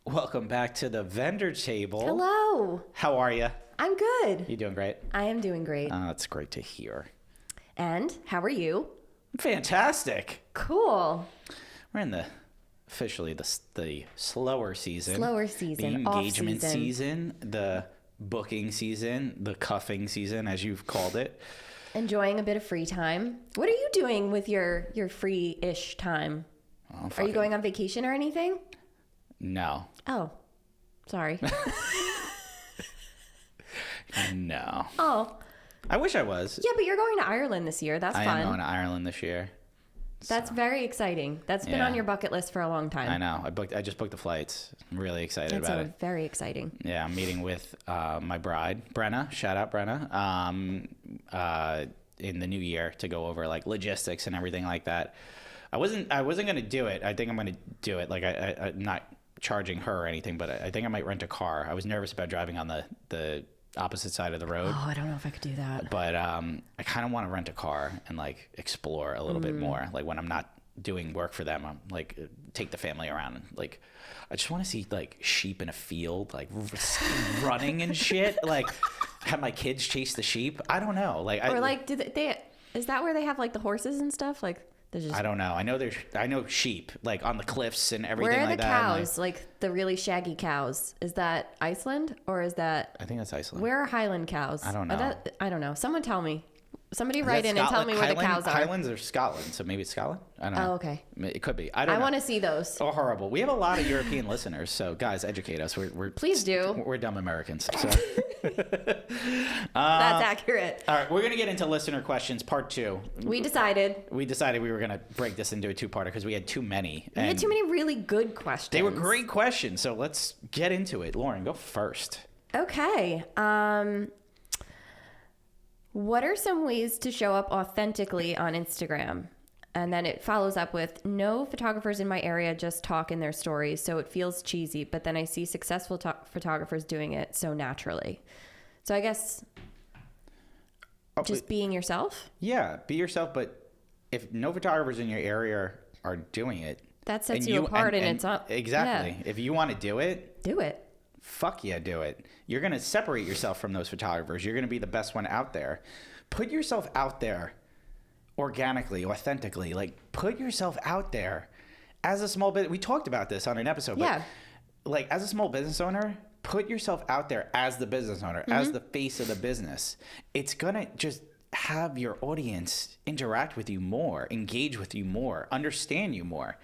Welcome back to the vendor table. Hello. How are you? I'm good. You doing great? I am doing great. That's great to hear. And how are you? Fantastic. Cool. We're in officially the slower season. The engagement season, the booking season, the cuffing season, as you've called it. Enjoying a bit of free time. What are you doing with your free-ish time? Are you going on vacation or anything? No. Oh, sorry. No. Oh. I wish I was. Yeah, but you're going to Ireland this year. That's fun. I am going to Ireland this year. That's very exciting. That's been on your bucket list for a long time. I know. I just booked the flights. I'm really excited about it. Very exciting. Yeah, I'm meeting with my bride, Brenna. Shout out, Brenna. In the new year to go over like logistics and everything like that. I wasn't gonna do it. I think I'm gonna do it. Like I'm not charging her or anything, but I think I might rent a car. I was nervous about driving on the opposite side of the road. Oh, I don't know if I could do that. But I kind of want to rent a car and like explore a little bit more. Like when I'm not doing work for them, I'm like take the family around and like I just want to see like sheep in a field, like running and shit. Like have my kids chase the sheep. I don't know. Like do they? Is that where they have like the horses and stuff? Like I don't know. I know sheep like on the cliffs and everything like that. Where are the cows? Like the really shaggy cows? Is that Iceland or is that? I think that's Iceland. Where are Highland cows? I don't know. I don't know. Someone tell me. Somebody write in and tell me where the cows are. Highlands or Scotland, so maybe it's Scotland? I don't know. Oh, okay. It could be. I don't know. I want to see those. Oh, horrible. We have a lot of European listeners, so guys, educate us. Please do. We're dumb Americans. So. That's accurate. All right, we're going to get into listener questions, part 2. We decided we were going to break this into a 2-parter because we had too many. We had too many really good questions. They were great questions, so let's get into it. Lauren, go first. Okay. What are some ways to show up authentically on Instagram? And then it follows up with, no photographers in my area just talk in their stories, so it feels cheesy, but then I see successful photographers doing it so naturally. So I guess just being yourself? Yeah, be yourself, but if no photographers in your area are doing it... That sets you apart and it's up. Exactly. Yeah. If you want to do it... Do it. Fuck yeah, do it. You're going to separate yourself from those photographers. You're going to be the best one out there. Put yourself out there organically, authentically. Like, put yourself out there as a small business. We talked about this on an episode. Yeah. But, like, as a small business owner, put yourself out there as the business owner, as the face of the business. It's going to just have your audience interact with you more, engage with you more, understand you more.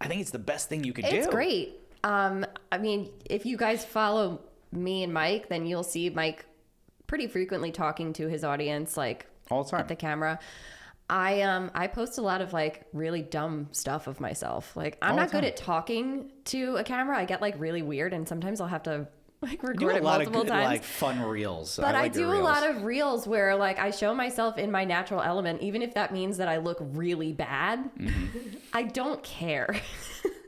I think it's the best thing you could do. It's great. I mean, if you guys follow me and Mike, then you'll see Mike pretty frequently talking to his audience, like all the time at the camera. I post a lot of like really dumb stuff of myself. Like I'm not good at talking to a camera. I get like really weird, and sometimes I'll have to like record it multiple times. Like fun reels. But I do a lot of reels where like I show myself in my natural element, even if that means that I look really bad. I don't care.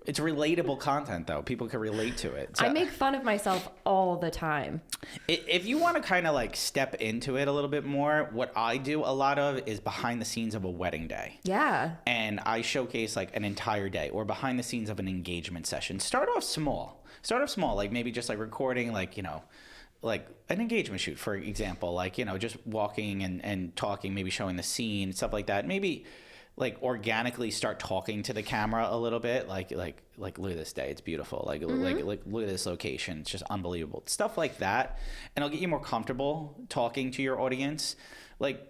It's relatable content, though. People can relate to it. So, I make fun of myself all the time. If you want to kind of like step into it a little bit more, what I do a lot of is behind the scenes of a wedding day. Yeah. And I showcase like an entire day or behind the scenes of an engagement session. Start off small, like maybe just like recording like, you know, like an engagement shoot, for example, like, you know, just walking and talking, maybe showing the scene, stuff like that. Maybe like organically start talking to the camera a little bit, like look at this day, it's beautiful, like look at this location, it's just unbelievable, stuff like that, and it'll get you more comfortable talking to your audience. Like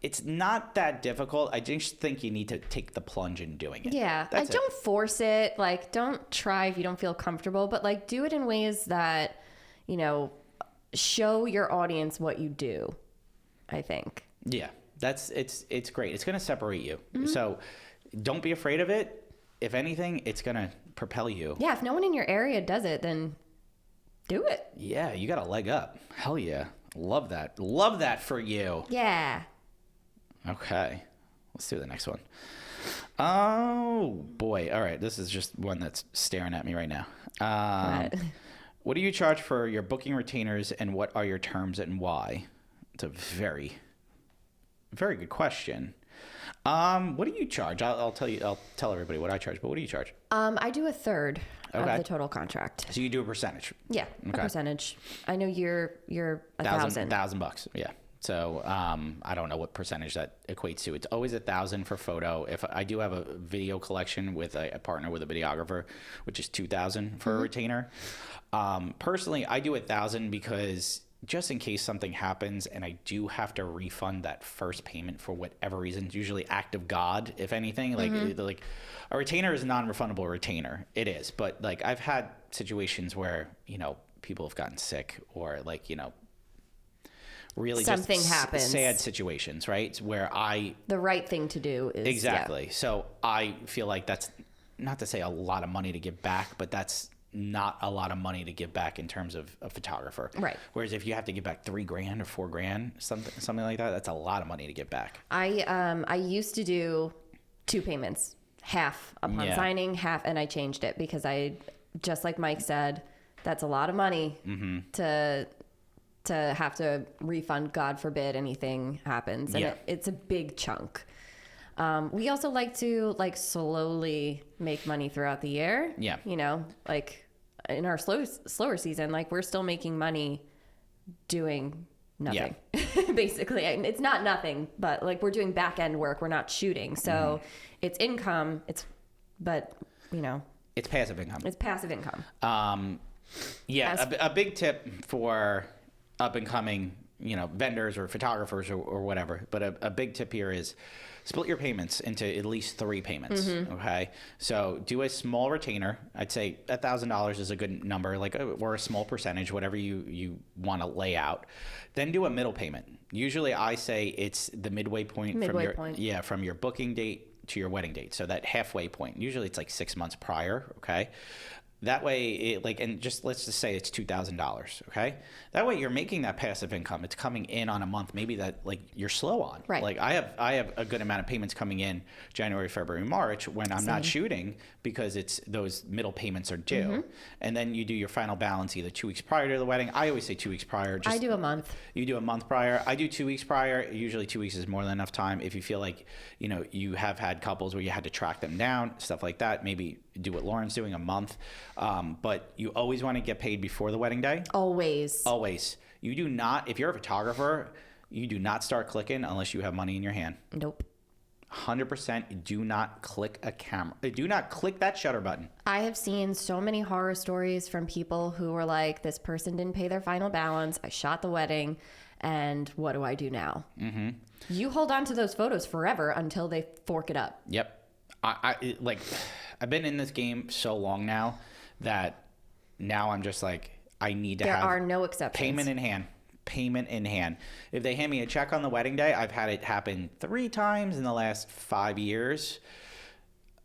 it's not that difficult. I just think you need to take the plunge in doing it. Yeah, like don't force it. Like don't try if you don't feel comfortable, but like do it in ways that, you know, show your audience what you do, I think. Yeah. It's great. It's going to separate you. So don't be afraid of it. If anything, it's going to propel you. Yeah. If no one in your area does it, then do it. Yeah. You got a leg up. Hell yeah. Love that. Love that for you. Yeah. Okay. Let's do the next one. Oh boy. All right. This is just one that's staring at me right now. What do you charge for your booking retainers and what are your terms and why? It's a very good question. What do you charge? I'll tell you. I'll tell everybody what I charge. But what do you charge? I do a third Okay. of the total contract. So you do a percentage. Yeah, a percentage. I know you're $1,000. $1,000. Yeah. So I don't know what percentage that equates to. It's always $1,000 for photo. If I do have a video collection with a partner with a videographer, which is $2,000 for a retainer. Personally, I do $1,000 because just in case something happens and I do have to refund that first payment for whatever reason, it's usually act of God, if anything. Like a retainer is a non-refundable retainer. It is. But like I've had situations where, people have gotten sick or really something just happens. Sad situations, right? Where the right thing to do is exactly. Yeah. So I feel like that's not to say a lot of money to give back, but that's not a lot of money to give back in terms of a photographer. Right. Whereas if you have to give back $3,000 or $4,000, something like that, that's a lot of money to give back. I used to do 2 payments, half upon signing, half, and I changed it because just like Mike said, that's a lot of money to have to refund. God forbid anything happens, and it's a big chunk. We also like to slowly make money throughout the year. Yeah. Like in our slower season, like we're still making money doing nothing. Yeah. Basically, it's not nothing, but like we're doing back end work. We're not shooting. So it's income. It's passive income. It's passive income. A big tip for up and coming, vendors or photographers or whatever. But a big tip here is split your payments into at least 3 payments. Okay. So do a small retainer. I'd say $1,000 is a good number, or a small percentage, whatever you want to lay out. Then do a middle payment. Usually I say it's the midway point from your booking date to your wedding date. So that halfway point, usually it's like 6 months prior. Okay. That way, let's just say it's $2,000, okay? That way, you're making that passive income. It's coming in on a month, maybe that you're slow on. Right. Like I have a good amount of payments coming in January, February, March when I'm not shooting because it's those middle payments are due, and then you do your final balance either 2 weeks prior to the wedding. I always say 2 weeks prior. I do a month. You do a month prior. I do 2 weeks prior. Usually 2 weeks is more than enough time. If you feel like you have had couples where you had to track them down, stuff like that, maybe do what Lauren's doing, a month. But you always want to get paid before the wedding day. Always. You do not, if you're a photographer, you do not start clicking unless you have money in your hand. Nope. 100% do not click a camera. Do not click that shutter button. I have seen so many horror stories from people who were like, this person didn't pay their final balance. I shot the wedding. And what do I do now? You hold on to those photos forever until they fork it up. Yep. I've been in this game so long now that now I'm just like, I need to have... There are no exceptions. Payment in hand. If they hand me a check on the wedding day, I've had it happen 3 times in the last 5 years.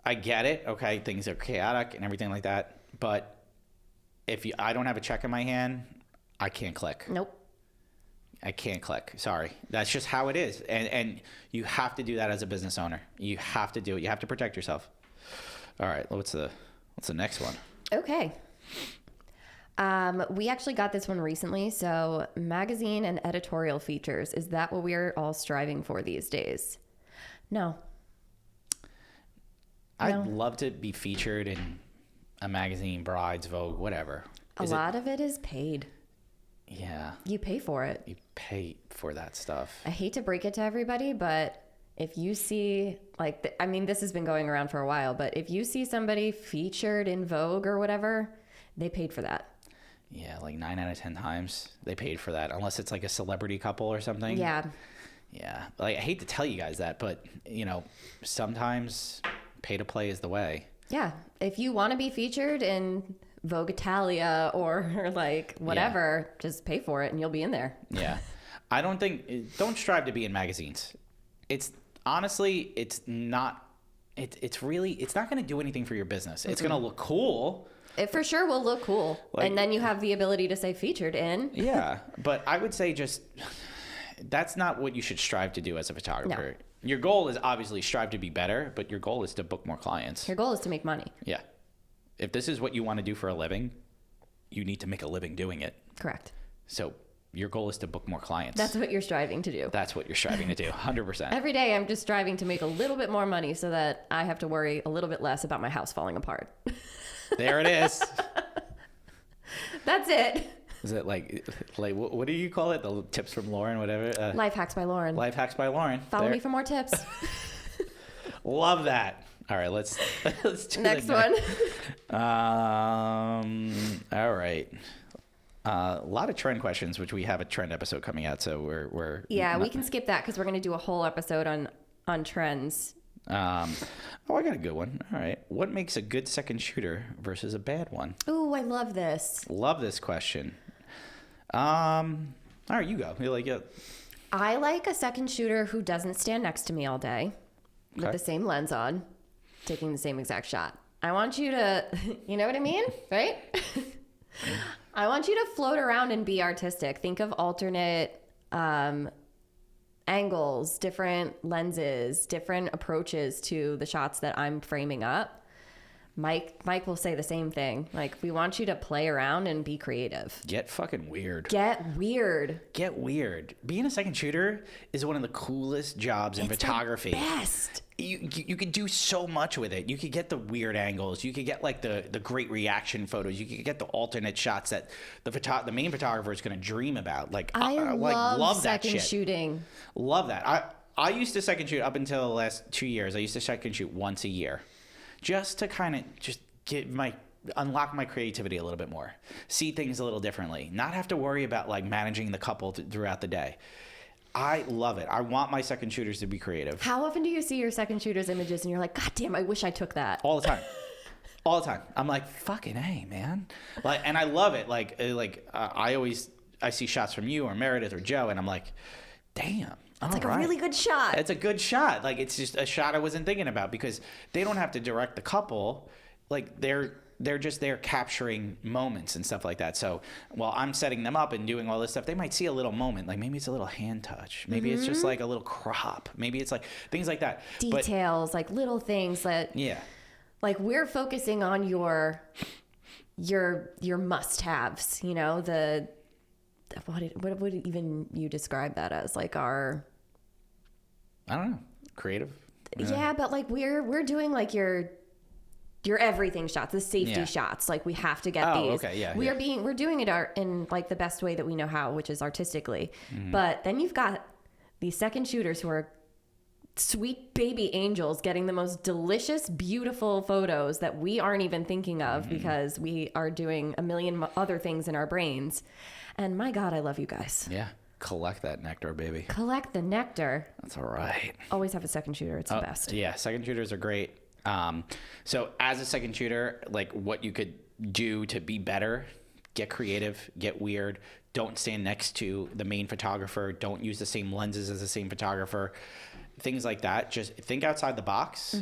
I get it. Okay, things are chaotic and everything like that. But if I don't have a check in my hand, I can't click. Nope. I can't click. Sorry. That's just how it is. And you have to do that as a business owner. You have to do it. You have to protect yourself. All right. What's the next one? Okay. We actually got this one recently. So magazine and editorial features. Is that what we're all striving for these days? No. I'd love to be featured in a magazine, Brides, Vogue, whatever. A lot of it is paid. Yeah. You pay for it. You pay for that stuff. I hate to break it to everybody, but if you see, this has been going around for a while, but if you see somebody featured in Vogue or whatever, they paid for that. Yeah, 9 out of 10 times they paid for that, unless it's like a celebrity couple or something. Yeah. Yeah. I hate to tell you guys that, but, sometimes pay to play is the way. Yeah. If you want to be featured in Vogue Italia or whatever, just pay for it and you'll be in there. Yeah. Don't strive to be in magazines. It's honestly, it's not going to do anything for your business. It's going to look cool. It for sure will look cool. And then you have the ability to say featured in. Yeah. But I would say that's not what you should strive to do as a photographer. No. Your goal is obviously strive to be better, but your goal is to book more clients. Your goal is to make money. Yeah. If this is what you want to do for a living, you need to make a living doing it. Correct. So your goal is to book more clients. That's what you're striving to do. That's what you're striving to do. 100%. Every day I'm just striving to make a little bit more money so that I have to worry a little bit less about my house falling apart. There it is. That's it. Is it like what do you call it? The tips from Lauren, whatever. Life Hacks by Lauren. Life Hacks by Lauren. Follow me for more tips. Love that. All right, let's do next the one. All right. A lot of trend questions, which we have a trend episode coming out, so we're we can skip that because we're going to do a whole episode on trends. I got a good one. All right. What makes a good second shooter versus a bad one? Ooh, I love this. Love this question. All right, you go. You like it? I like a second shooter who doesn't stand next to me all day with Okay. the same lens on, taking the same exact shot. I want you to, you know what I mean? Right? I want you to float around and be artistic. Think of alternate angles, different lenses, different approaches to the shots that I'm framing up. Mike will say the same thing. Like, we want you to play around and be creative. Get fucking weird. Get weird. Get weird. Being a second shooter is one of the coolest jobs in photography. Best. You could do so much with it. You could get the weird angles. You could get like the great reaction photos. You could get the alternate shots that the main photographer is going to dream about. Like I love that second shit. shooting. Love that. I used to second shoot up until the last 2 years. I used to second shoot once a year, just to kind of just unlock my creativity a little bit more, see things a little differently, not have to worry about like managing the couple throughout the day. I love it. I want my second shooters to be creative. How often do you see your second shooter's images and you're like, God damn, I wish I took that? All the time. All the time. I'm like, fucking A, man. Like, and I love it. I see shots from you or Meredith or Joe, and I'm like, damn. It's like a really good shot. It's a good shot. Like, it's just a shot I wasn't thinking about, because they don't have to direct the couple. Like, they're just there capturing moments and stuff like that. So while I'm setting them up and doing all this stuff, they might see a little moment. Like, maybe it's a little hand touch. Maybe it's just like a little crop. Maybe it's like things like that. Details, like little things that, yeah. Like, we're focusing on your must-haves, you know, what would even you describe that as? Like our, I don't know, creative. Yeah, but like we're doing like your everything shots, the safety Yeah. shots. Like, we have to get these. Okay, yeah. We're doing it in like the best way that we know how, which is artistically. But then you've got these second shooters who are sweet baby angels getting the most delicious, beautiful photos that we aren't even thinking of because we are doing a million other things in our brains. And my God, I love you guys. Yeah. Collect that nectar, baby. Collect the nectar. That's all right. Always have a second shooter. It's the best. Yeah, second shooters are great. So as a second shooter, like, what you could do to be better: get creative, get weird. Don't stand next to the main photographer. Don't use the same lenses as the same photographer. Things like that. Just think outside the box.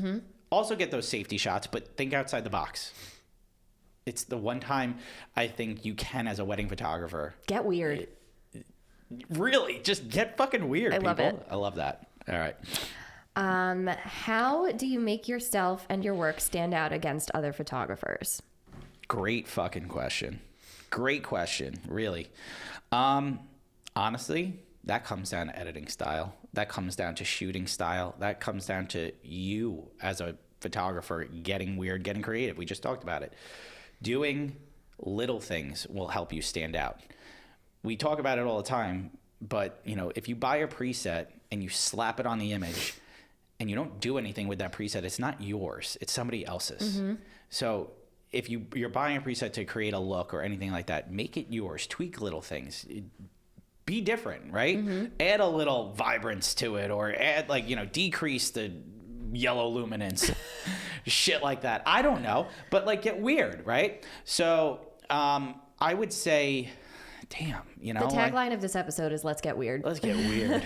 Also get those safety shots, but think outside the box. It's the one time I think you can, as a wedding photographer. Get weird. Really, just get fucking weird. I love it. I love that. All right. How do you make yourself and your work stand out against other photographers? Great fucking question. Great question, really. Honestly, that comes down to editing style. That comes down to shooting style. That comes down to you as a photographer getting weird, getting creative. We just talked about it. Doing little things will help you stand out. We talk about it all the time, but you know, if you buy a preset and you slap it on the image and you don't do anything with that preset, it's not yours, it's somebody else's. So if you're buying a preset to create a look or anything like that, make it yours. Tweak little things. Be different, right? Add a little vibrance to it, or add, like, you know, decrease the yellow luminance, shit like that. I don't know, but like, get weird, right? So I would say, damn, you know, The tagline of this episode is "Let's get weird." Let's get weird.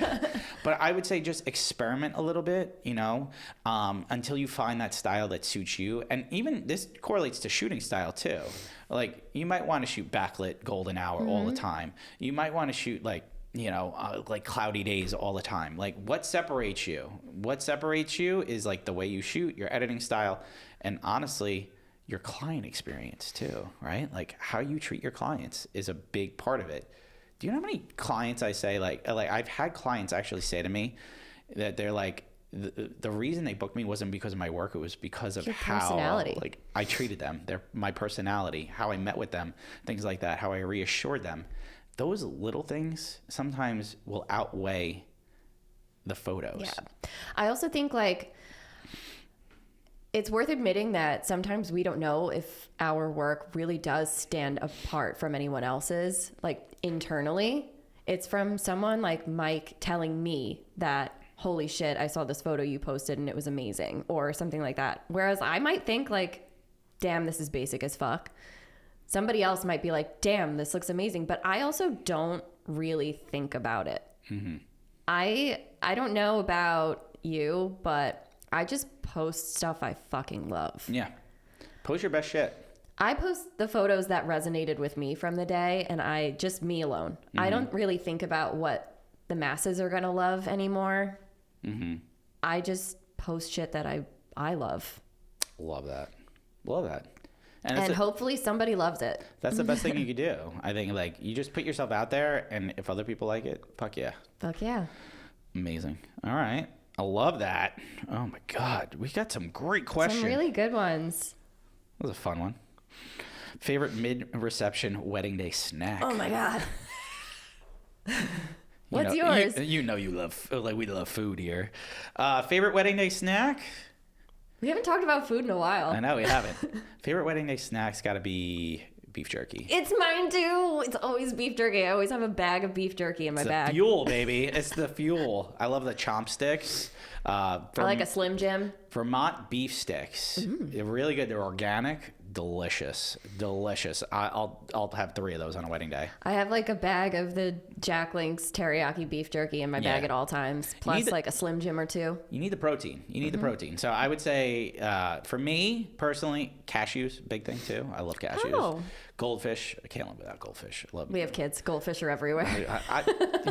But I would say just experiment a little bit, you know, until you find that style that suits you. And even this correlates to shooting style too. Like, you might want to shoot backlit golden hour all the time. You might want to shoot like, you know, like cloudy days all the time. Like, what separates you? What separates you is like the way you shoot, your editing style, and honestly, your client experience too, right? Like, how you treat your clients is a big part of it. do you know how many clients I say, like I've had clients actually say to me that they're like, the reason they booked me wasn't because of my work. It was because of Your how personality. like I treated them, my personality, how I met with them, things like that, how I reassured them. Those little things sometimes will outweigh the photos. Yeah. I also think like it's worth admitting that sometimes we don't know if our work really does stand apart from anyone else's, like internally. It's from someone like Mike telling me that, holy shit, I saw this photo you posted and it was amazing, or something like that. Whereas I might think like, damn, this is basic as fuck. Somebody else might be like, damn, this looks amazing. But I also don't really think about it. Mm-hmm. I don't know about you, but I just post stuff I fucking love. Yeah. Post your best shit. I post the photos that resonated with me from the day, and just me alone. Mm-hmm. I don't really think about what the masses are going to love anymore. Mm-hmm. I just post shit that I love. Love that. Love that. And hopefully somebody loves it. That's the best thing you could do. I think, like, you just put yourself out there, and if other people like it, fuck yeah. Fuck yeah. Amazing. All right. I love that. Oh, my God. We got some great questions. Some really good ones. That was a fun one. Favorite mid-reception wedding day snack? Oh, my God. What's yours? You know you love, like, we love food here. Favorite wedding day snack? We haven't talked about food in a while. I know, we haven't. Favorite wedding day snack's got to be beef jerky. It's mine, too. It's always beef jerky. I always have a bag of beef jerky in my bag. It's the fuel, baby. It's the fuel. I love the chomp sticks. I like a Slim Jim. Vermont beef sticks. They're really good. They're organic. Delicious. I'll have 3 of those on a wedding day. I have like a bag of the Jack Link's teriyaki beef jerky in my bag at all times, plus like a Slim Jim or 2. You need the protein. The protein. So I would say, for me personally, cashews, big thing too. I love cashews. Oh. Goldfish. I can't live without goldfish. We have kids. Goldfish are everywhere.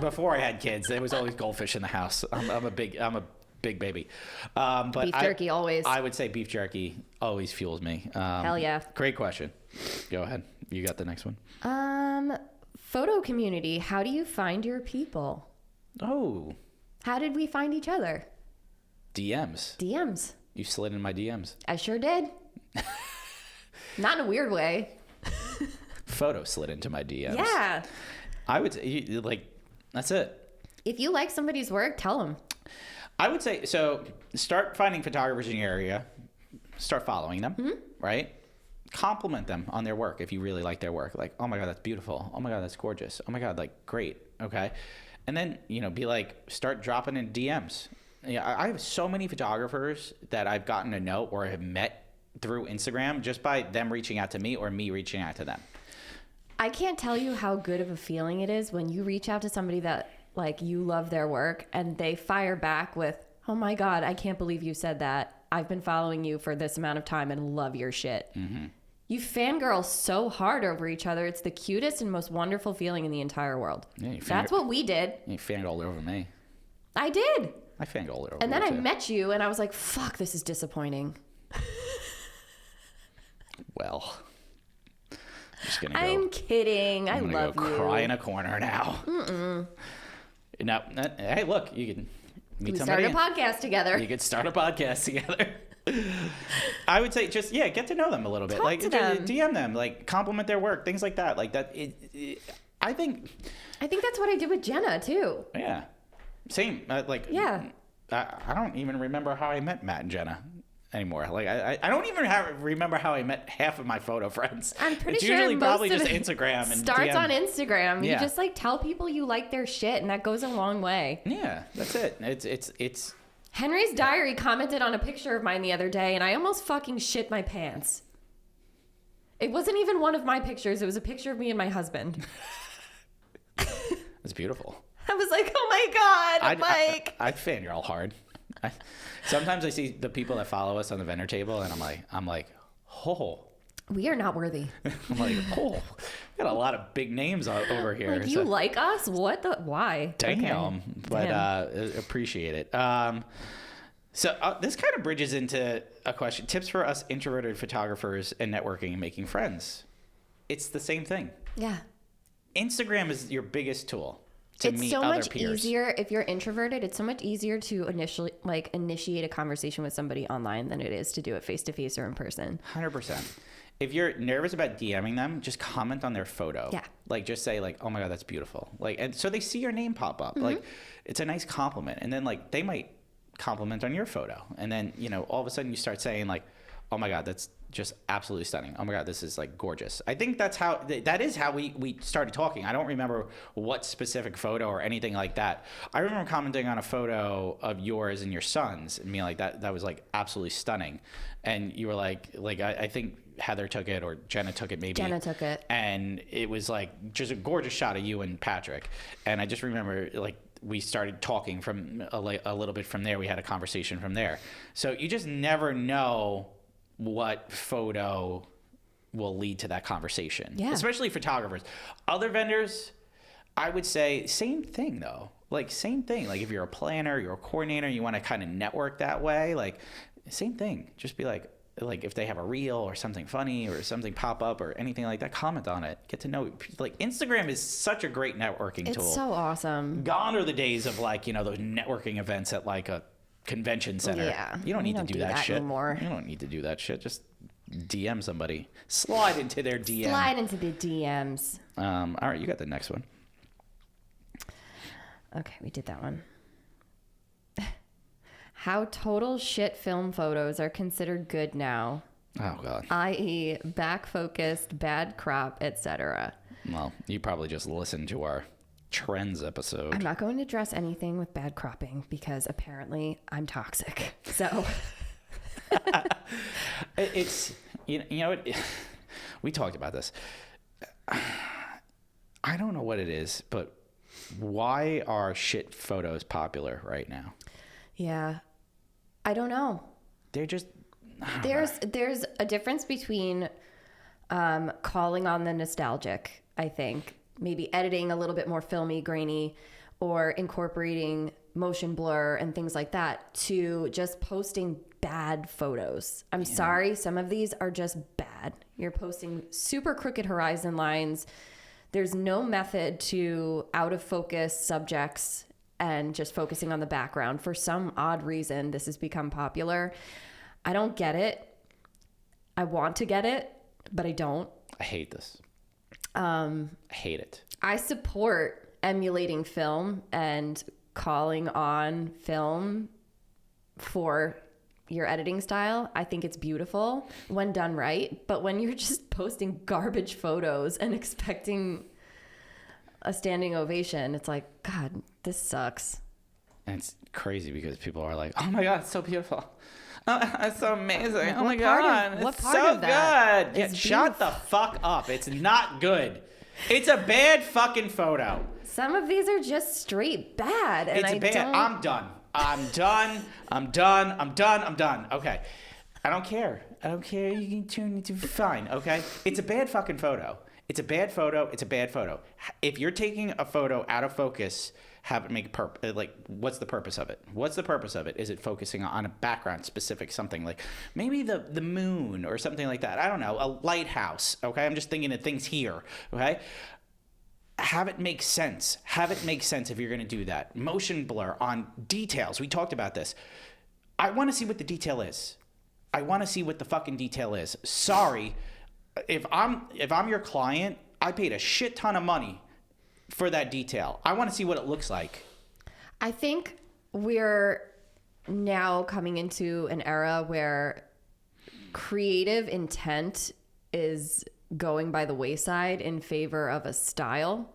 Before I had kids, there was always goldfish in the house. I'm a big baby. But beef jerky always. I would say beef jerky always fuels me. Hell yeah. Great question. Go ahead. You got the next one. Photo community. How do you find your people? Oh. How did we find each other? DMs. You slid in my DMs. I sure did. Not in a weird way. Photo slid into my DMs. Yeah. I would say, like, that's it. If you like somebody's work, tell them. I would say, so start finding photographers in your area, start following them, right? Compliment them on their work if you really like their work. Like, oh my God, that's beautiful. Oh my God, that's gorgeous. Oh my God, like, great. Okay. And then, be like, start dropping in DMs. Yeah, I have so many photographers that I've gotten to know or have met through Instagram just by them reaching out to me or me reaching out to them. I can't tell you how good of a feeling it is when you reach out to somebody that, like, you love their work and they fire back with, oh my God, I can't believe you said that. I've been following you for this amount of time and love your shit. Mm-hmm. You fangirl so hard over each other. It's the cutest and most wonderful feeling in the entire world. Yeah, that's what we did. You fangirled over me. I did. I fangirled over you. And then I met you and I was like, fuck, this is disappointing. Well, I'm kidding. I love you. Cry in a corner now. No, hey, look, you can meet somebody. We start a podcast together. You could start a podcast together. I would say just get to know them a little bit. Talk to them. DM them, like compliment their work, things like that. Like that. I think that's what I did with Jenna too. Yeah, same. I don't even remember how I met Matt and Jenna anymore. Like I don't even remember how I met half of my photo friends. I'm pretty it's sure usually most probably of just it Instagram and starts DM. on Instagram. Yeah. You just like tell people you like their shit, and that goes a long way. Yeah, that's it. It's. Henry's diary commented on a picture of mine the other day, and I almost fucking shit my pants. It wasn't even one of my pictures. It was a picture of me and my husband. It's beautiful. I was like, oh my God, Mike. I fangirl hard. Sometimes I see the people that follow us on the vendor table, and I'm like, oh. We are not worthy. I'm like, oh, got a lot of big names over here. Like, you like us? What the? Why? Damn. Okay. But appreciate it. So this kind of bridges into a question. Tips for us introverted photographers and networking and making friends. It's the same thing. Yeah. Instagram is your biggest tool to It's meet so other much peers. easier if you're introverted. It's so much easier to initiate a conversation with somebody online than it is to do it face to face or in person. 100%. If you're nervous about DMing them, just comment on their photo. Yeah. Like, just say, like, oh my God, that's beautiful. Like, and so they see your name pop up. Like, it's a nice compliment. And then, like, they might compliment on your photo. And then, you know, all of a sudden you start saying, like, oh my God, that's just absolutely stunning. Oh my God, this is like gorgeous. I think that is how we started talking. I don't remember what specific photo or anything like that. I remember commenting on a photo of yours and your son's and being like, that was like absolutely stunning. And you were like I think Heather took it or Jenna took it maybe. Jenna took it. And it was like just a gorgeous shot of you and Patrick. And I just remember like we started talking from a little bit from there. We had a conversation from there. So you just never know what photo will lead to that conversation. Yeah. Especially photographers. Other vendors, I would say same thing though. Like same thing. Like if you're a planner, you're a coordinator, you want to kind of network that way, like same thing. Just be like if they have a reel or something funny or something pop up or anything like that, comment on it. Get to know. Like Instagram is such a great networking tool. It's so awesome. Gone are the days of like, you know, those networking events at like a convention center. Yeah. You don't need to do that shit anymore. You don't need to do that shit. Just DM somebody. Slide into their DM. Slide into the DMs. All right, you got the next one. Okay, we did that one. How total shit film photos are considered good now, Oh God. i.e. back focused, bad crop, etc. Well, you probably just listened to our trends episode. I'm not going to address anything with bad cropping because apparently I'm toxic. So It's you know it, we talked about this. I don't know what it is, but why are shit photos popular right now? yeah, I don't know. They're just There's a difference between calling on the nostalgic, I think, maybe editing a little bit more filmy, grainy, or incorporating motion blur and things like that, to just posting bad photos. I'm sorry, some of these are just bad. You're posting super crooked horizon lines. There's no method to out of focus subjects and just focusing on the background. For some odd reason, this has become popular. I don't get it. I want to get it, but I don't. I hate this. I hate it. I support emulating film and calling on film for your editing style. I think it's beautiful when done right. But when you're just posting garbage photos and expecting a standing ovation, it's like, God, this sucks. And it's crazy because people are like, "Oh my God, it's so beautiful. Oh, it's so amazing. Oh my What part God, of- what it's part so of that good." Yeah, is shut the fuck up. It's not good. It's a bad fucking photo. Some of these are just straight bad. And It's I bad. don't... I'm done. I'm done. I'm done. I'm done. I'm done. Okay. I don't care. I don't care. You can tune into fine. Okay. It's a bad fucking photo. It's a bad photo. It's a bad photo. If you're taking a photo out of focus, have it make like, what's the purpose of it? What's the purpose of it? Is it focusing on a background specific, something like maybe the moon or something like that? I don't know, a lighthouse. Okay, I'm just thinking of things here. Okay, have it make sense. Have it make sense if you're going to do that. Motion blur on details. We talked about this. I want to see what the detail is. I want to see what the fucking detail is. Sorry, if I'm your client, I paid a shit ton of money for that detail. I want to see what it looks like. I think we're now coming into an era where creative intent is going by the wayside in favor of a style.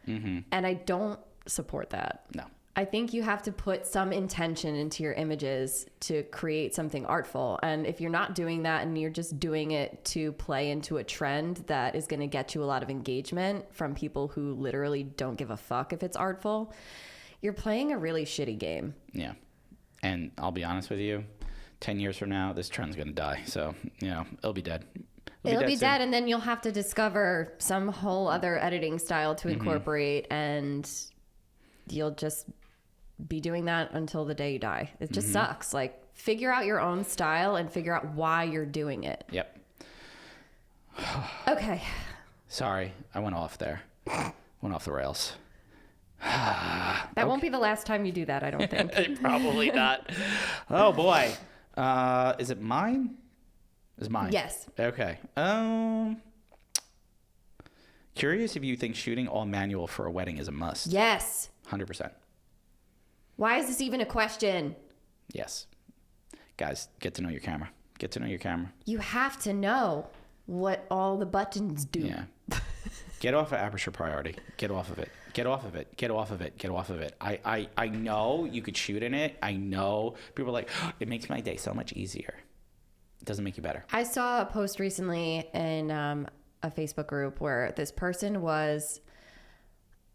Mm-hmm. And I don't support that. No. I think you have to put some intention into your images to create something artful. And if you're not doing that and you're just doing it to play into a trend that is going to get you a lot of engagement from people who literally don't give a fuck if it's artful, you're playing a really shitty game. Yeah. And I'll be honest with you, 10 years from now, this trend's going to die. So, you know, it'll be dead. It'll be soon. dead, and then you'll have to discover some whole other editing style to incorporate, and you'll just be doing that until the day you die. It just sucks. Like, figure out your own style and figure out why you're doing it. Yep. Okay. Sorry, I went off there. Went off the rails. That won't be the last time you do that, I don't think. Probably not. Oh boy. Is it mine? Is mine? Yes. Okay. Curious if you think shooting all manual for a wedding is a must. Yes. 100%. Why is this even a question? Yes. Guys, get to know your camera. Get to know your camera. You have to know what all the buttons do. Yeah. Get off of aperture priority. Get off of it. Get off of it. Get off of it. Get off of it. I know you could shoot in it. I know people are like, oh, it makes my day so much easier. It doesn't make you better. I saw a post recently in a Facebook group where this person was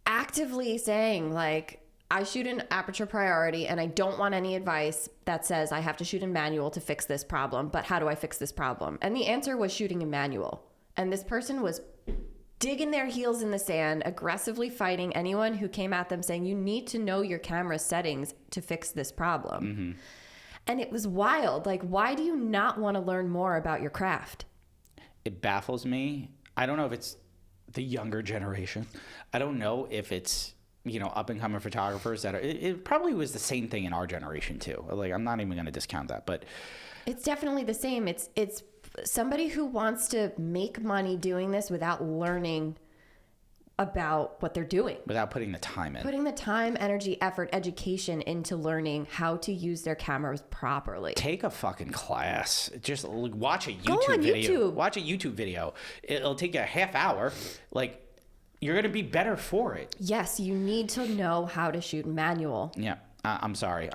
actively saying, like, I shoot in aperture priority and I don't want any advice that says I have to shoot in manual to fix this problem, but how do I fix this problem? And the answer was shooting in manual. And this person was digging their heels in the sand, aggressively fighting anyone who came at them saying, you need to know your camera settings to fix this problem. Mm-hmm. And it was wild. Like, why do you not want to learn more about your craft? It baffles me. I don't know if it's the younger generation. I don't know if it's, you know, up and coming photographers that are, it probably was the same thing in our generation too. Like, I'm not even going to discount that, but it's definitely the same. It's somebody who wants to make money doing this without learning about what they're doing. Without putting the time in. Putting the time, energy, effort, education into learning how to use their cameras properly. Take a fucking class. Just watch a Go on YouTube video. YouTube. Watch a YouTube video. It'll take you a half hour. Like, you're going to be better for it. Yes, you need to know how to shoot manual. Yeah. I'm sorry.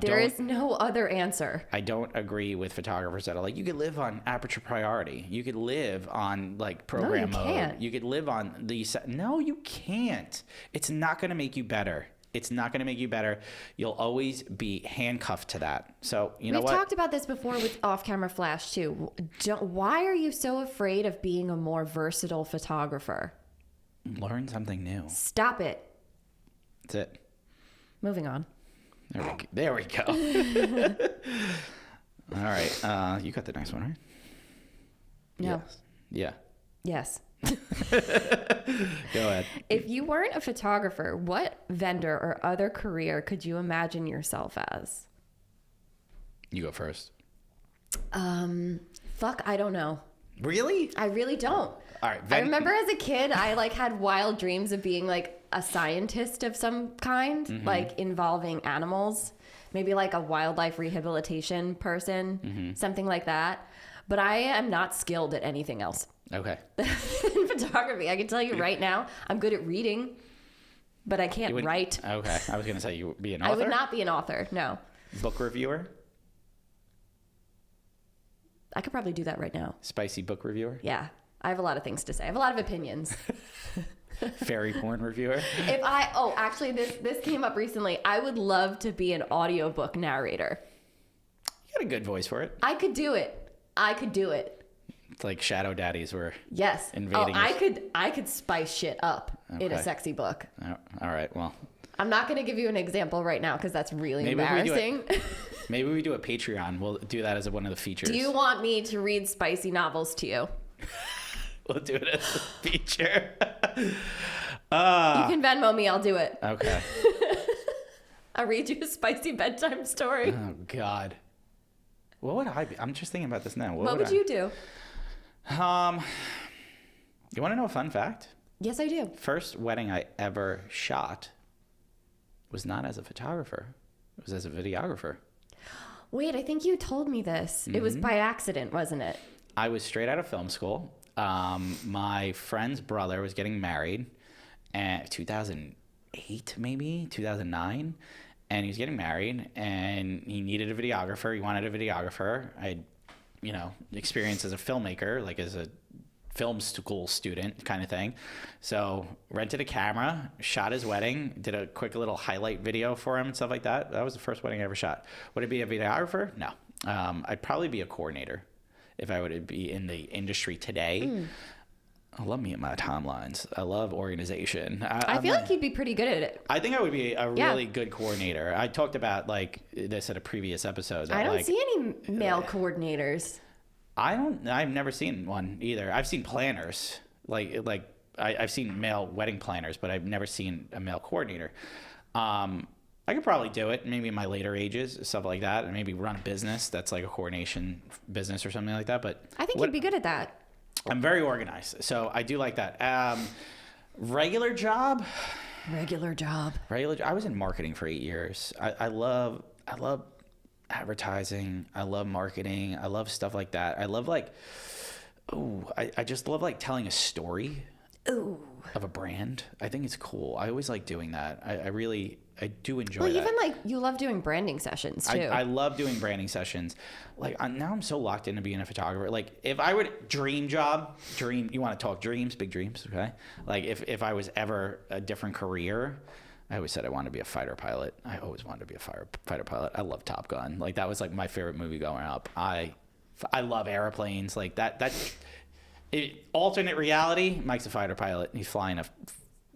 There is no other answer. I don't agree with photographers that are like, you could live on aperture priority. You could live on like program mode. Can't. You could live on these. No, you can't. It's not going to make you better. It's not going to make you better. You'll always be handcuffed to that. So, you know what? We've talked about this before with off-camera flash too. Why are you so afraid of being a more versatile photographer? Learn something new. Stop it. That's it. Moving on. There we go. All right. You got the next one, right? No. Yes. Yes. Go ahead. If you weren't a photographer, what vendor or other career could you imagine yourself as? You go first. Fuck, I don't know. Really? I really don't. All right. I remember as a kid, I like had wild dreams of being like a scientist of some kind, like involving animals, maybe like a wildlife rehabilitation person, something like that. But I am not skilled at anything else. Okay. In photography, I can tell you right now, I'm good at reading, but I can't write. Okay. I was going to say you would be an author. I would not be an author. No. Book reviewer? I could probably do that right now. Spicy book reviewer? Yeah. I have a lot of things to say. I have a lot of opinions. Fairy porn reviewer? Actually, this came up recently. I would love to be an audiobook narrator. You got a good voice for it. I could do it. It's like Shadow Daddies were Yes. invading. I could spice shit up in a sexy book. All right. Well, I'm not going to give you an example right now because that's really embarrassing. Maybe we do a Patreon. We'll do that as one of the features. Do you want me to read spicy novels to you? We'll do it as a feature. You can Venmo me. I'll do it. Okay. I'll read you a spicy bedtime story. Oh, God. What would I be? I'm just thinking about this now. What would you do? You want to know a fun fact? Yes, I do. First wedding I ever shot was not as a photographer. It was as a videographer. Wait, I think you told me this. It was by accident, wasn't it? I was straight out of film school. My friend's brother was getting married in 2008, maybe 2009. And he was getting married and he needed a videographer. He wanted a videographer. I had, experience as a filmmaker, like as a film school student kind of thing. So rented a camera, shot his wedding, did a quick little highlight video for him and stuff like that. That was the first wedding I ever shot. Would it be a videographer? No. I'd probably be a coordinator if I would be in the industry today. I love me at my timelines. I love organization. I feel like you'd be pretty good at it. I think I would be a really good coordinator. I talked about this at a previous episode. I don't see any male coordinators. I've never seen one either. I've seen planners, like I've seen male wedding planners, but I've never seen a male coordinator. I could probably do it maybe in my later ages, stuff like that, and maybe run a business that's like a coordination business or something like that. But I think you'd be good at that. I'm very organized, so I do like that. Regular job. I was in marketing for 8 years. I love advertising. I love marketing. I love stuff like that. I love I just love like telling a story of a brand. I think it's cool. I always like doing that. I do enjoy that. Well, even like you love doing branding sessions too. I love doing branding sessions. Like now I'm so locked into being a photographer. Like if I were dream, you want to talk dreams, big dreams, okay? Like if I was ever a different career, I always said I wanted to be a fighter pilot. I always wanted to be a fighter pilot. I love Top Gun. Like that was like my favorite movie growing up. I love airplanes. Like alternate reality, Mike's a fighter pilot. He's flying a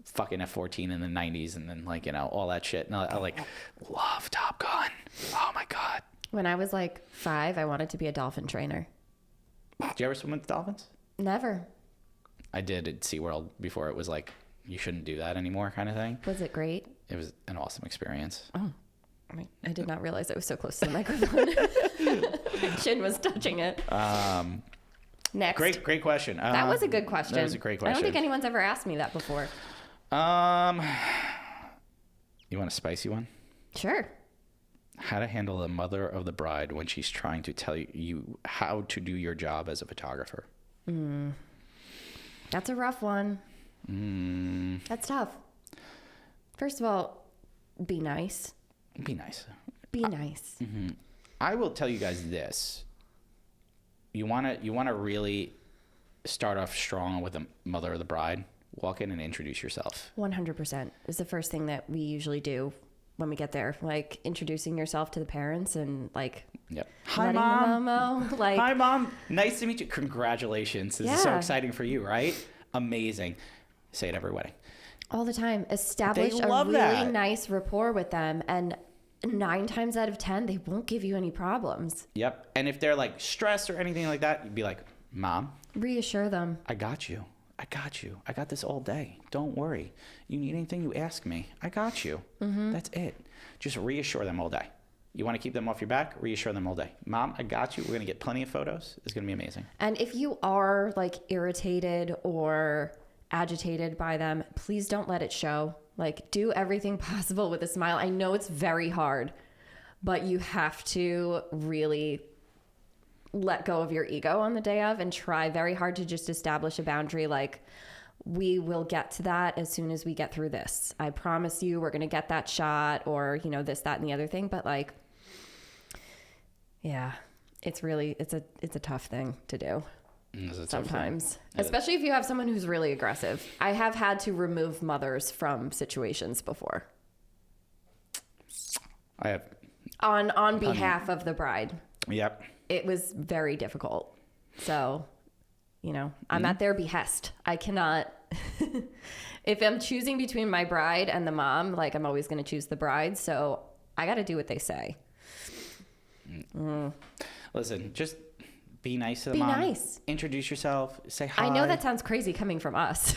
fucking F-14 in the 90s and then like, all that shit. And I like love Top Gun. Oh my God. When I was like 5, I wanted to be a dolphin trainer. Did you ever swim with dolphins? Never. I did at SeaWorld before it was like, you shouldn't do that anymore kind of thing. Was it great? It was an awesome experience. Oh, I did not realize I was so close to the microphone. My chin was touching it. Next. Great question. That was a good question. That was a great question. I don't think anyone's ever asked me that before. You want a spicy one? Sure. How to handle the mother of the bride when she's trying to tell you how to do your job as a photographer. That's a rough one. That's tough. First of all, be nice. Be nice. Be nice. Mm-hmm. I will tell you guys this. You want to really start off strong with the mother of the bride. Walk in and introduce yourself. 100% is the first thing that we usually do when we get there. Like introducing yourself to the parents and like, yep. Hi, Mom. Hi, Mom. Nice to meet you. Congratulations. This is so Yeah. exciting for you, right? Amazing. Say it every wedding. All the time. Establish They a love really that. nice rapport with them. And 9 times out of 10, they won't give you any problems. Yep. And if they're like stressed or anything like that, you'd be like, Mom, Reassure them. I got you. I got this all day. Don't worry. You need anything, you ask me. I got you. Mm-hmm. That's it. Just reassure them all day. You want to keep them off your back? Reassure them all day. Mom, I got you. We're going to get plenty of photos. It's going to be amazing. And if you are like irritated or agitated by them, please don't let it show. Like do everything possible with a smile. I know it's very hard, but you have to really let go of your ego on the day of and try very hard to just establish a boundary. Like we will get to that as soon as we get through this. I promise you we're going to get that shot or, this, that, and the other thing. But like, yeah, it's a tough thing to do sometimes, especially if you have someone who's really aggressive. I have had to remove mothers from situations before. I have. On behalf of the bride. Yep. It was very difficult. So, I'm at their behest. I cannot, if I'm choosing between my bride and the mom, like I'm always going to choose the bride. So I got to do what they say. Listen, just be nice to the Be mom. nice. Introduce yourself. Say hi. I know that sounds crazy coming from us.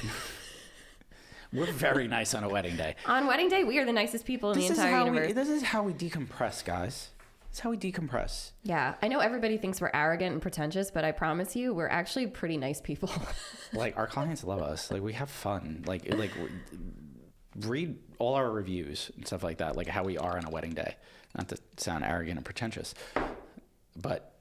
We're very nice on a wedding day. On wedding day, we are the nicest people in the entire universe. This is how we decompress, guys. It's how we decompress. Yeah, I know everybody thinks we're arrogant and pretentious, but I promise you, we're actually pretty nice people. Like our clients love us. Like we have fun. Like read all our reviews and stuff like that. Like how we are on a wedding day. Not to sound arrogant and pretentious, but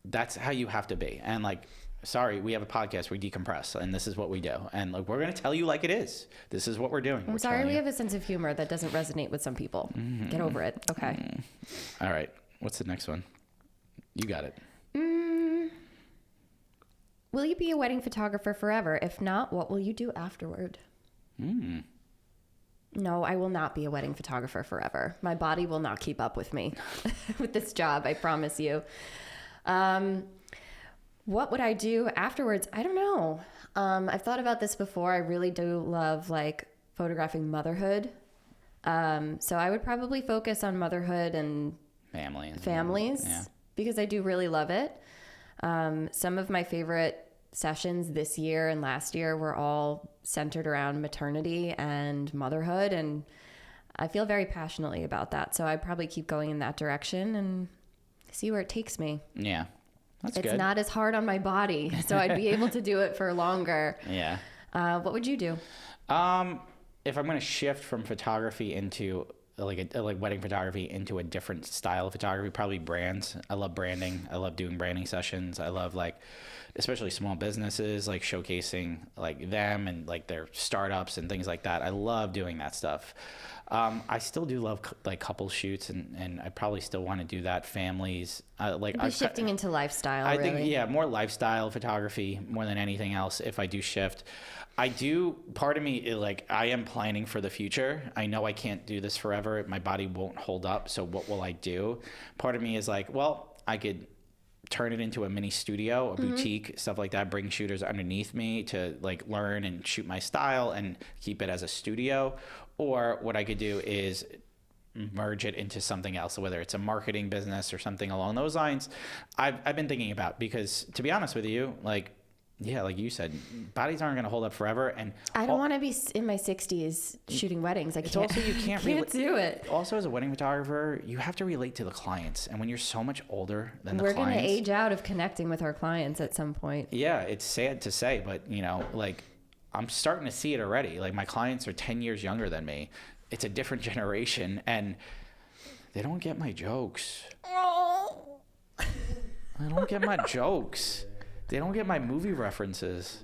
that's how you have to be. And like, sorry, we have a podcast. We decompress, and this is what we do. And like, we're gonna tell you like it is. This is what we're doing. I'm sorry, we have a sense of humor that doesn't resonate with some people. Mm-hmm. Get over it. Okay. All right. What's the next one? You got it. Will you be a wedding photographer forever? If not, what will you do afterward? No, I will not be a wedding photographer forever. My body will not keep up with me with this job, I promise you. What would I do afterwards? I don't know. I've thought about this before. I really do love like photographing motherhood. So I would probably focus on motherhood and families Yeah. because I do really love it. Some of my favorite sessions this year and last year were all centered around maternity and motherhood, and I feel very passionately about that. So I'd probably keep going in that direction and see where it takes me. Yeah. That's good. It's not as hard on my body, so I'd be able to do it for longer. Yeah. What would you do? If I'm going to shift from photography into like wedding photography into a different style of photography, probably brands. I love branding. I love doing branding sessions. I love like, especially small businesses, like showcasing like them and like their startups and things like that. I love doing that stuff. I still do love like couple shoots, and I probably still want to do that. Families, like You'd be shifting into lifestyle. I really. think more lifestyle photography more than anything else. If I do shift, I do. Part of me like I am planning for the future. I know I can't do this forever. My body won't hold up. So what will I do? Part of me is like, well, I could turn it into a mini studio, a boutique, stuff like that, bring shooters underneath me to like learn and shoot my style and keep it as a studio. Or what I could do is merge it into something else, whether it's a marketing business or something along those lines. I've been thinking about, because to be honest with you, like, yeah, like you said, bodies aren't going to hold up forever. And I don't want to be in my 60s shooting weddings. I can't. Also, you can't do it. Also, as a wedding photographer, you have to relate to the clients. And when you're so much older than the clients. We're clients. going to age out of connecting with our clients at some point. Yeah, it's sad to say, but, you know, like, I'm starting to see it already. Like, my clients are 10 years younger than me. It's a different generation, and they don't get my jokes. They don't get my jokes. They don't get my movie references.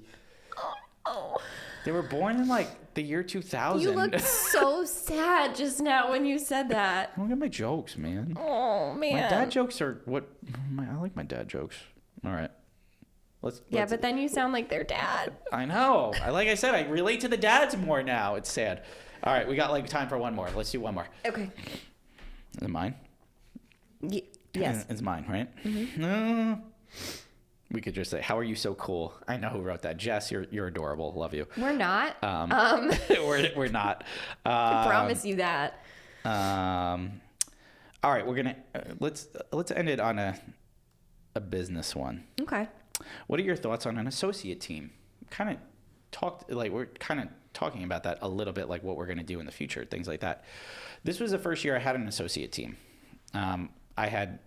They were born in like the year 2000. You looked so sad just now when you said that. I don't get my jokes, man. Oh, man. My dad jokes are what I like my dad jokes. All right. Let's but then you sound like their dad. I know. Like I said, I relate to the dads more now. It's sad. All right, we got like time for one more. Let's do one more. Okay. Is it mine? Yes. It's mine, right? Mm-hmm. No. We could just say, "How are you so cool?" I know who wrote that. Jess, you're adorable. Love you. We're not. We're not. I promise you that. All right, we're gonna let's end it on a business one. Okay. What are your thoughts on an associate team? We're kind of talking about that a little bit, like what we're going to do in the future, things like that. This was the first year I had an associate team. I had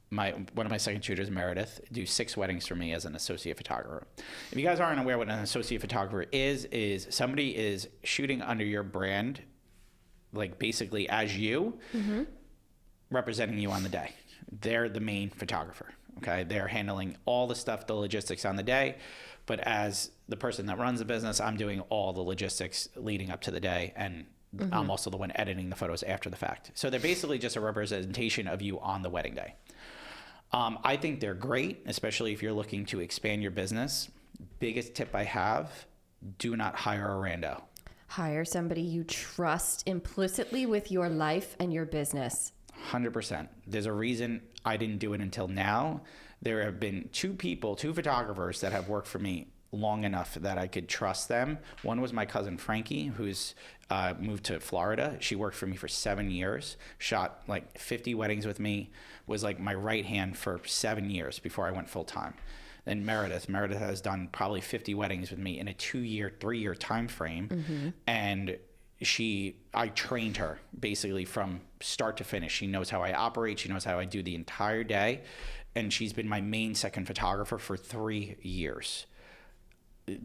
one of my second shooters, Meredith, do 6 weddings for me as an associate photographer. If you guys aren't aware what an associate photographer is somebody is shooting under your brand, like basically as you, representing you on the day. They're the main photographer. Okay, they're handling all the stuff, the logistics on the day, but as the person that runs the business, I'm doing all the logistics leading up to the day, and I'm also the one editing the photos after the fact. So they're basically just a representation of you on the wedding day. I think they're great, especially if you're looking to expand your business. Biggest tip I have, do not hire a rando. Hire somebody you trust implicitly with your life and your business. 100%. There's a reason I didn't do it until now. There have been 2 photographers that have worked for me long enough that I could trust them. One was my cousin Frankie, who's moved to Florida. She worked for me for 7 years, shot like 50 weddings with me, was like my right hand for 7 years before I went full time. Then Meredith has done probably 50 weddings with me in a 2-year, 3-year time frame. And I trained her basically from start to finish. She knows how I operate. She knows how I do the entire day. And she's been my main second photographer for 3 years.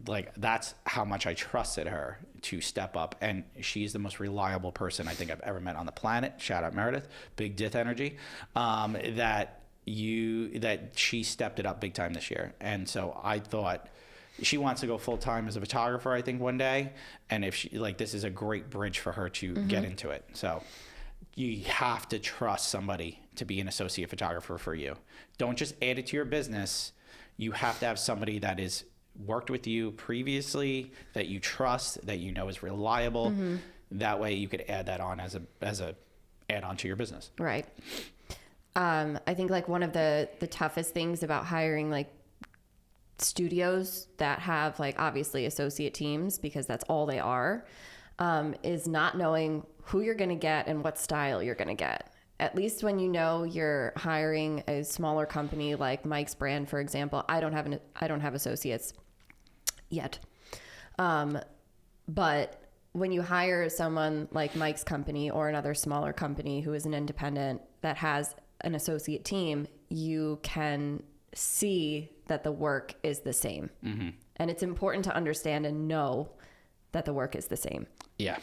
Like, that's how much I trusted her to step up. And she's the most reliable person I think I've ever met on the planet. Shout out Meredith, big Dith energy. That she stepped it up big time this year. And so I thought, she wants to go full time as a photographer, I think, one day. And if this is a great bridge for her to get into it. So you have to trust somebody to be an associate photographer for you. Don't just add it to your business. You have to have somebody that is worked with you previously, that you trust, that you know is reliable. That way you could add that on as a add on to your business. Right. I think like one of the toughest things about hiring like studios that have like obviously associate teams, because that's all they are, is not knowing who you're going to get and what style you're going to get. at least when you know you're hiring a smaller company like Mike's brand, for example. I don't have associates yet. But when you hire someone like Mike's company or another smaller company who is an independent that has an associate team, you can see that the work is the same. Mm-hmm. And it's important to understand and know that the work is the same. Yeah.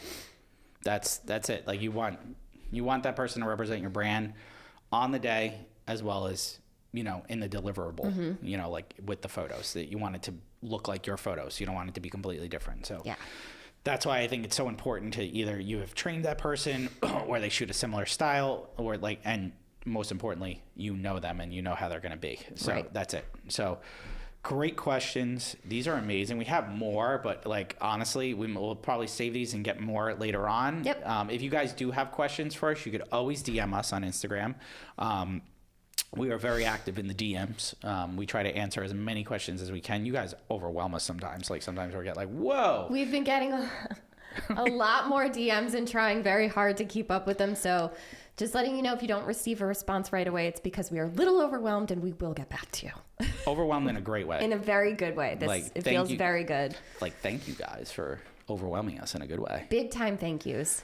That's it. Like you want that person to represent your brand on the day as well as, you know, in the deliverable, mm-hmm. you know, like with the photos, that you want it to look like your photos. You don't want it to be completely different. So yeah. That's why I think it's so important to either you have trained that person or they shoot a similar style, or like, and most importantly, you know them and you know how they're going to be. So right. That's it. So great questions. These are amazing. We have more, but like, honestly, we'll probably save these and get more later on. Yep. If you guys do have questions for us, you could always DM us on Instagram. We are very active in the DMs. We try to answer as many questions as we can. You guys overwhelm us sometimes. Like sometimes we get like, whoa. We've been getting a lot more DMs and trying very hard to keep up with them. So just letting you know, if you don't receive a response right away, it's because we are a little overwhelmed and we will get back to you. Overwhelmed in a great way. In a very good way. It feels very good. Like, thank you guys for overwhelming us in a good way. Big time thank yous.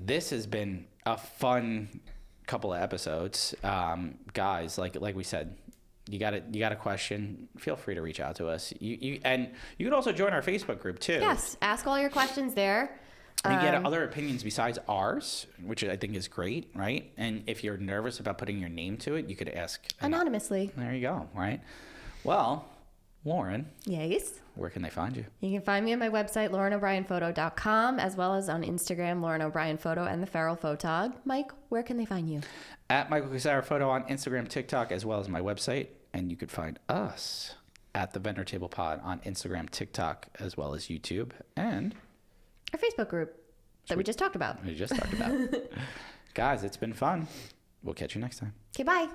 This has been a fun couple of episodes. Guys, like we said, you got a question, feel free to reach out to us. You could also join our Facebook group too. Yes, ask all your questions there. And get other opinions besides ours, which I think is great, right? And if you're nervous about putting your name to it, you could ask anonymously. There you go, right? Well, Lauren. Yes. Where can they find you? You can find me on my website, LaurenO'BrienPhoto.com, as well as on Instagram, Lauren O'Brien Photo and the Feral Photog. Mike, where can they find you? At Michael Casara Photo on Instagram, TikTok, as well as my website. And you could find us at the Vendor Table Pod on Instagram, TikTok, as well as YouTube, and our Facebook group that we just talked about. Guys, it's been fun. We'll catch you next time. Okay, bye.